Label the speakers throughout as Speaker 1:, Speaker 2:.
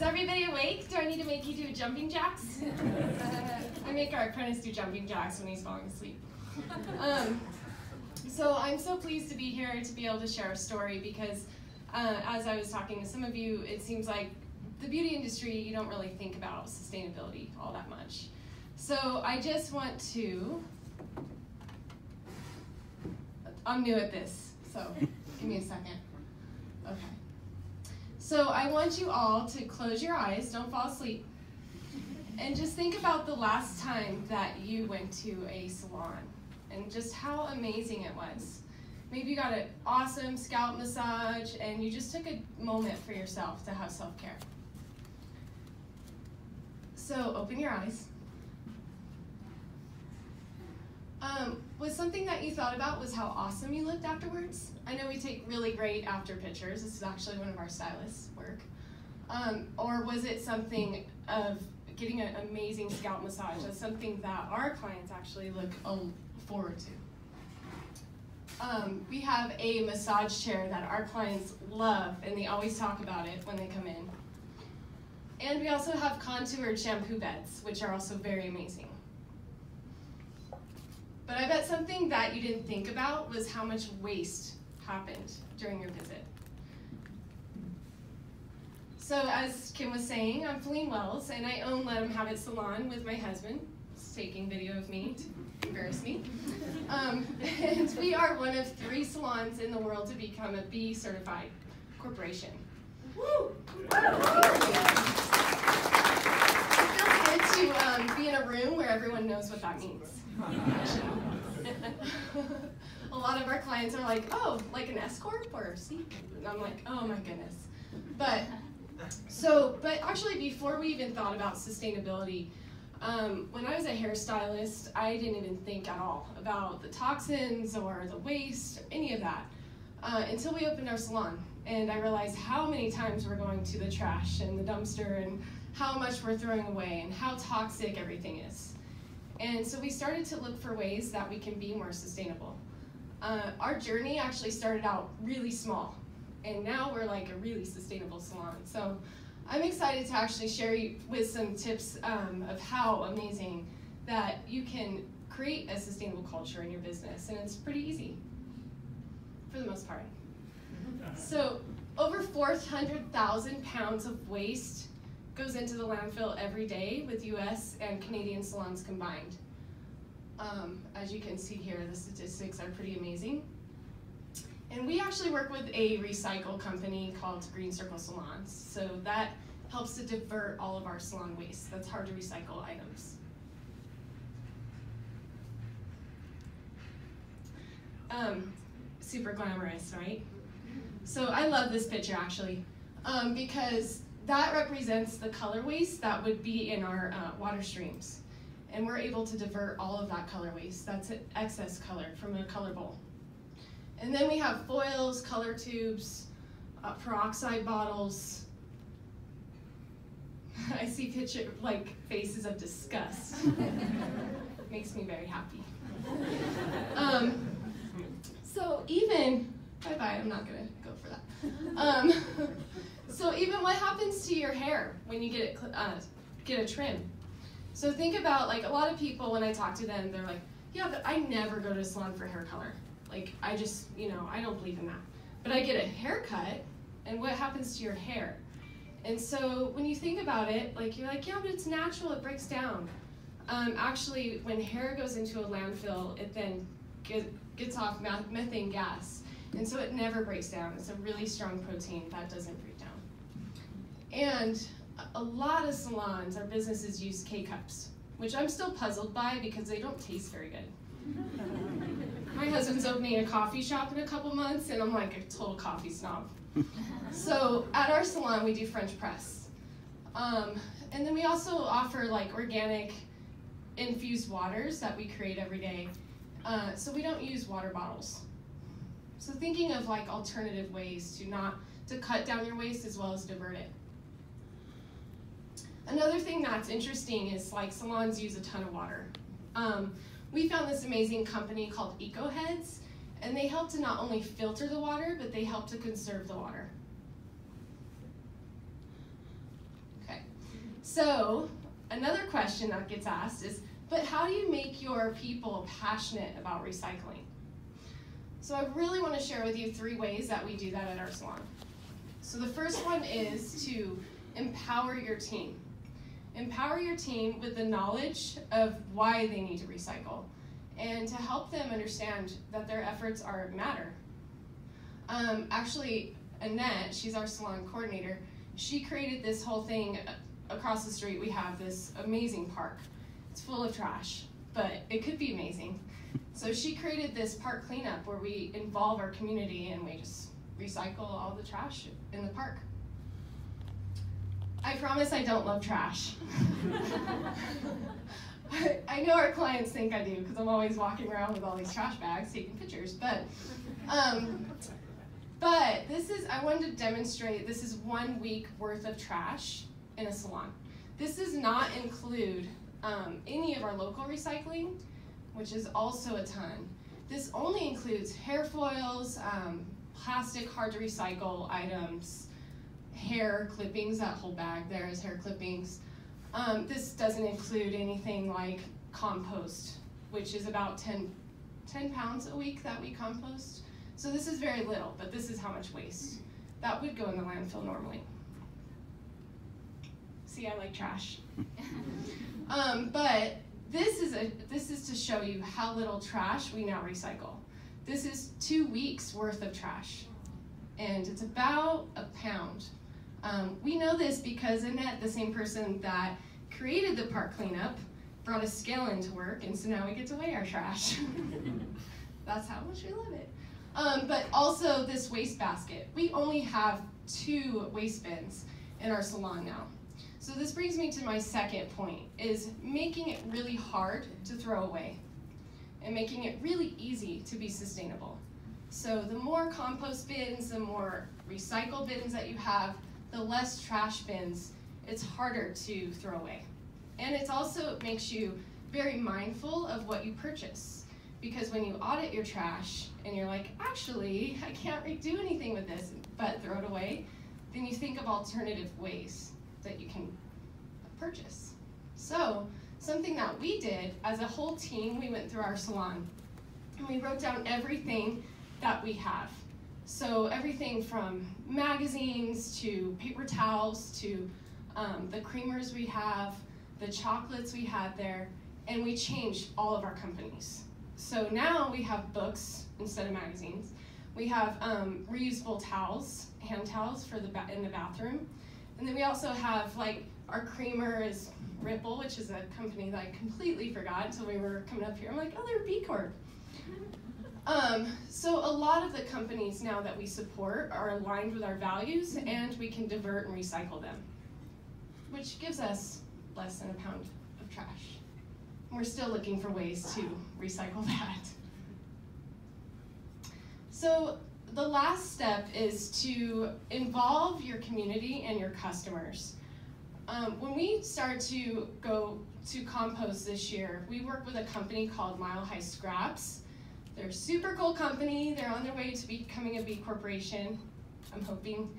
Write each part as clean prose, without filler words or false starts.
Speaker 1: everybody awake? Do I need to make you do jumping jacks? I make our apprentice do jumping jacks when he's falling asleep. So I'm so pleased to be here to be able to share a story because as I was talking to some of you, it seems like the beauty industry, you don't really think about sustainability all that much. So I just want to, I'm new at this, so give me a second. Okay. So I want you all to close your eyes, don't fall asleep, and just think about the last time that you went to a salon and just how amazing it was. Maybe you got an awesome scalp massage and you just took a moment for yourself to have self-care. So open your eyes. Was something that you thought about was how awesome you looked afterwards? I know we take really great after pictures. This is actually one of our stylists' work. Or was it something of getting an amazing scalp massage? That's something that our clients actually look forward to. We have a massage chair that our clients love, and they always talk about it when they come in. And we also have contoured shampoo beds, which are also very amazing. But I bet something that you didn't think about was how much waste happened during your visit. So as Kim was saying, I'm Fallene Wells, and I own Let 'Em Have It Salon with my husband. He's taking video of me to embarrass me. And we are one of 3 salons in the world to become a B certified corporation. Woo! It feels good to be in a room where everyone knows what that means. A lot of our clients are like, oh, like an S Corp or C? And I'm like, oh my goodness. But actually before we even thought about sustainability, when I was a hairstylist, I didn't even think at all about the toxins or the waste, or any of that, until we opened our salon. And I realized how many times we're going to the trash and the dumpster and how much we're throwing away and how toxic everything is. And so we started to look for ways that we can be more sustainable. Our journey actually started out really small, and now we're like a really sustainable salon. So I'm excited to actually share with some tips of how amazing that you can create a sustainable culture in your business, and it's pretty easy for the most part. So over 400,000 pounds of waste goes into the landfill every day with US and Canadian salons combined. As you can see here, the statistics are pretty amazing. And we actually work with a recycle company called Green Circle Salons. So that helps to divert all of our salon waste. That's hard to recycle items. Super glamorous, right? So I love this picture actually, because that represents the color waste that would be in our water streams. And we're able to divert all of that color waste. That's excess color from a color bowl. And then we have foils, color tubes, peroxide bottles. I see faces of disgust. Makes me very happy. So even, bye-bye, I'm not gonna go for that. So even what happens to your hair when you get a trim? So think about, like, a lot of people, when I talk to them, they're like, yeah, but I never go to a salon for hair color. Like, I just, I don't believe in that. But I get a haircut, and what happens to your hair? And so when you think about it, like, you're like, yeah, but it's natural, it breaks down. Actually, when hair goes into a landfill, it then gets off methane gas. And so it never breaks down. It's a really strong protein that doesn't break down. And a lot of salons, our businesses use K-cups, which I'm still puzzled by because they don't taste very good. My husband's opening a coffee shop in a couple months, and I'm like a total coffee snob. So at our salon, we do French press. And then we also offer like organic infused waters that we create every day. So we don't use water bottles. So thinking of like alternative ways to cut down your waste as well as divert it. Another thing that's interesting is like salons use a ton of water. We found this amazing company called EcoHeads, and they help to not only filter the water, but they help to conserve the water. So another question that gets asked is, but how do you make your people passionate about recycling? So I really want to share with you 3 ways that we do that at our salon. So the first one is to empower your team. Empower your team with the knowledge of why they need to recycle and to help them understand that their efforts matter. Actually, Annette, she's our salon coordinator, she created this whole thing. Across the street we have this amazing park. It's full of trash, but it could be amazing. So she created this park cleanup where we involve our community and we just recycle all the trash in the park. I promise I don't love trash. I know our clients think I do because I'm always walking around with all these trash bags taking pictures, but this is, I wanted to demonstrate, this is 1 week worth of trash in a salon. This does not include any of our local recycling, which is also a ton. This only includes hair foils, plastic hard to recycle items, hair clippings, that whole bag there is hair clippings. This doesn't include anything like compost, which is about 10 pounds a week that we compost. So this is very little, but this is how much waste. That would go in the landfill normally. See, I like trash. But this is to show you how little trash we now recycle. This is 2 weeks worth of trash, and it's about a pound. We know this because Annette, the same person that created the park cleanup, brought a scale into work, and so now we get to weigh our trash. That's how much we love it. But also this waste basket. We only have 2 waste bins in our salon now. So this brings me to my second point, is making it really hard to throw away and making it really easy to be sustainable. So the more compost bins, the more recycle bins that you have, the less trash bins, it's harder to throw away. And it also makes you very mindful of what you purchase. Because when you audit your trash and you're like, actually, I can't do anything with this, but throw it away, then you think of alternative ways that you can purchase. So something that we did as a whole team, we went through our salon and we wrote down everything that we have. So everything from magazines to paper towels to the creamers we have, the chocolates we had there, and we changed all of our companies. So now we have books instead of magazines. We have reusable towels, hand towels for in the bathroom. And then we also have, like, our creamer is Ripple, which is a company that I completely forgot until we were coming up here. I'm like, oh, they're B Corp. So a lot of the companies now that we support are aligned with our values, and we can divert and recycle them, which gives us less than a pound of trash. We're still looking for ways to recycle that. So the last step is to involve your community and your customers. When we started to go to compost this year, we worked with a company called Mile High Scraps. They're a super cool company. They're on their way to becoming a B Corporation, I'm hoping.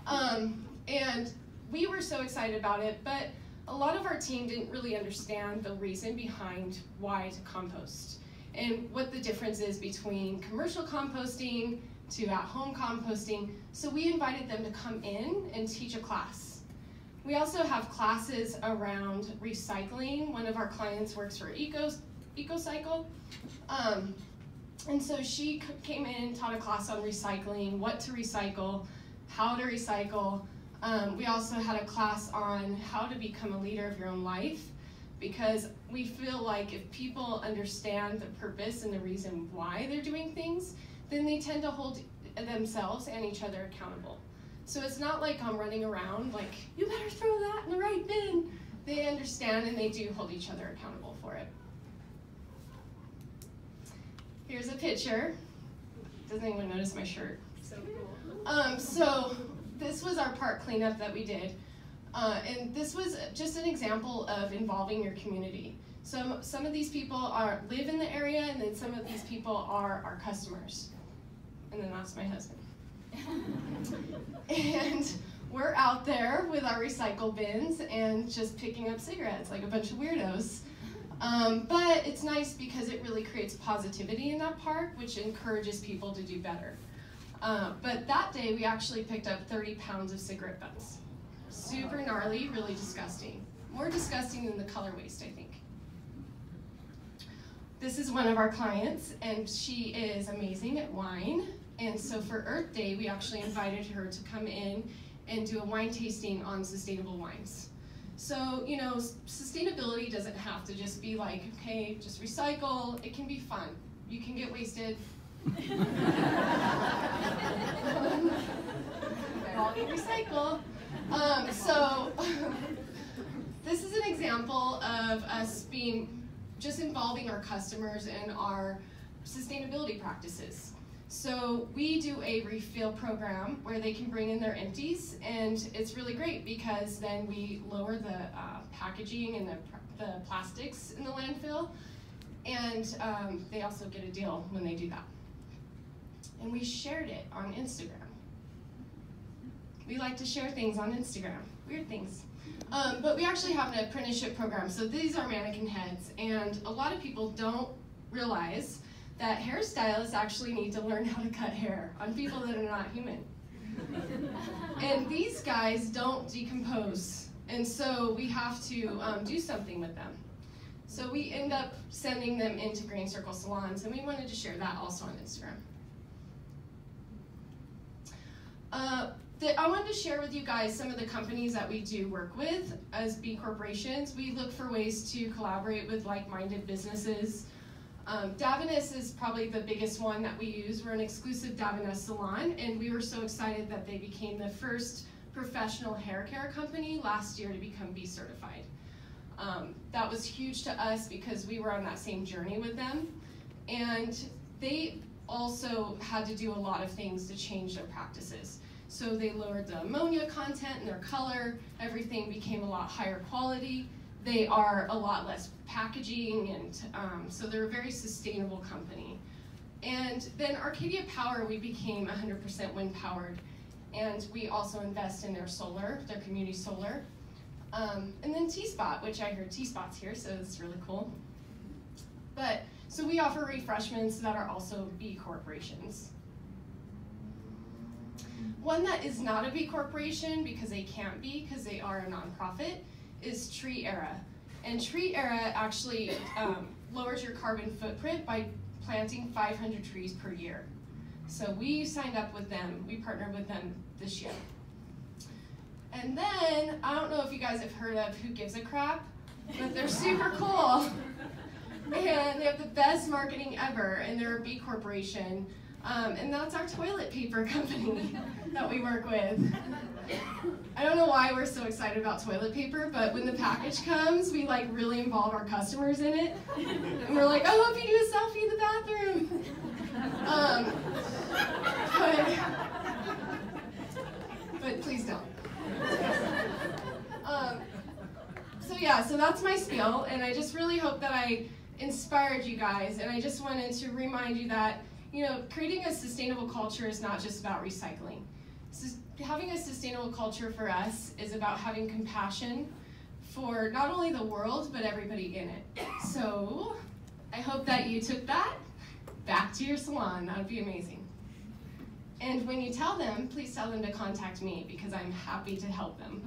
Speaker 1: And we were so excited about it, but a lot of our team didn't really understand the reason behind why to compost and what the difference is between commercial composting to at-home composting. So we invited them to come in and teach a class. We also have classes around recycling. One of our clients works for EcoCycle. And so she came in, taught a class on recycling, what to recycle, how to recycle. We also had a class on how to become a leader of your own life, because we feel like if people understand the purpose and the reason why they're doing things, then they tend to hold themselves and each other accountable. So it's not like I'm running around like, you better throw that in the right bin. They understand and they do hold each other accountable for it. Here's a picture. Doesn't anyone notice my shirt? So cool. So this was our park cleanup that we did. And this was just an example of involving your community. So some of these people live in the area, and then some of these people are our customers. And then that's my husband. And we're out there with our recycle bins and just picking up cigarettes like a bunch of weirdos. But it's nice because it really creates positivity in that park, which encourages people to do better. But that day, we actually picked up 30 pounds of cigarette butts. Super gnarly, really disgusting. More disgusting than the color waste, I think. This is one of our clients, and she is amazing at wine. And so for Earth Day, we actually invited her to come in and do a wine tasting on sustainable wines. So, you know, sustainability doesn't have to just be like, okay, just recycle. It can be fun. You can get wasted. All you recycle. So this is an example of us just involving our customers in our sustainability practices. So we do a refill program where they can bring in their empties, and it's really great because then we lower the packaging and the plastics in the landfill, and they also get a deal when they do that. And we shared it on Instagram. We like to share things on Instagram, weird things. But we actually have an apprenticeship program. So these are mannequin heads, and a lot of people don't realize that hairstylists actually need to learn how to cut hair on people that are not human. And these guys don't decompose, and so we have to do something with them. So we end up sending them into Green Circle Salons, and we wanted to share that also on Instagram. I wanted to share with you guys some of the companies that we do work with as B corporations. We look for ways to collaborate with like-minded businesses. Davines is probably the biggest one that we use. We're an exclusive Davines salon, and we were so excited that they became the first professional hair care company last year to become B certified. That was huge to us because we were on that same journey with them, and they also had to do a lot of things to change their practices. So they lowered the ammonia content and their color. Everything became a lot higher quality. They are a lot less packaging, and so they're a very sustainable company. And then Arcadia Power, we became 100% wind powered, and we also invest in their solar, their community solar. And then T-Spot, which I heard T-Spot's here, so it's really cool. But so we offer refreshments that are also B corporations. One that is not a B corporation, because they can't be, because they are a nonprofit, is Tree Era. And Tree Era actually lowers your carbon footprint by planting 500 trees per year. So we signed up with them. We partnered with them this year. And then, I don't know if you guys have heard of Who Gives a Crap, but they're super cool. And they have the best marketing ever, and they're a B corporation. And that's our toilet paper company that we work with. I don't know why we're so excited about toilet paper, but when the package comes, we like really involve our customers in it. And we're like, I hope you do a selfie in the bathroom. But please don't. So yeah, so that's my spiel, and I just really hope that I inspired you guys, and I just wanted to remind you that, you know, creating a sustainable culture is not just about recycling. Having a sustainable culture for us is about having compassion for not only the world, but everybody in it. So I hope that you took that back to your salon. That would be amazing. And when you tell them, please tell them to contact me, because I'm happy to help them.